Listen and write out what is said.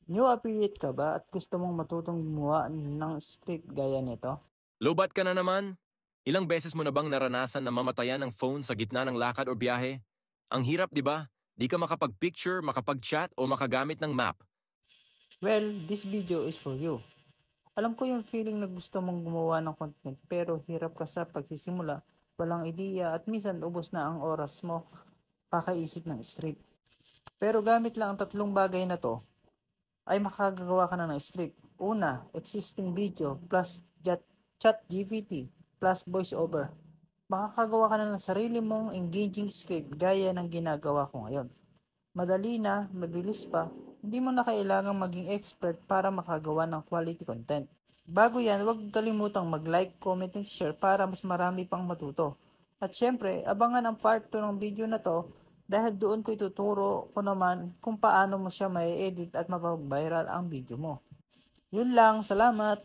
New affiliate ka ba at gusto mong matutong gumawa ng script gaya nito? Lobat ka na naman? Ilang beses mo na bang naranasan na mamatayan ng phone sa gitna ng lakad o biyahe? Ang hirap, di ba? Di ka makapag-picture, makapag-chat o makagamit ng map. Well, this video is for you. Alam ko yung feeling na gusto mong gumawa ng content pero hirap ka sa pagsisimula, walang ideya at minsan ubos na ang oras mo kakaisip ng script. Pero gamit lang ang tatlong bagay na to ay makakagawa ka na ng script. Una, existing video plus chat GPT plus voiceover. Makakagawa ka na ng sarili mong engaging script gaya ng ginagawa ko ngayon. Madali na, mabilis pa, hindi mo na kailangang maging expert para makagawa ng quality content. Bago yan, huwag kalimutang mag-like, comment, and share para mas marami pang matuto. At syempre, abangan ang part 2 ng video na to dahil doon ko ituturo ko naman kung paano mo siya may edit at mapag-viral ang video mo. Yun lang, salamat!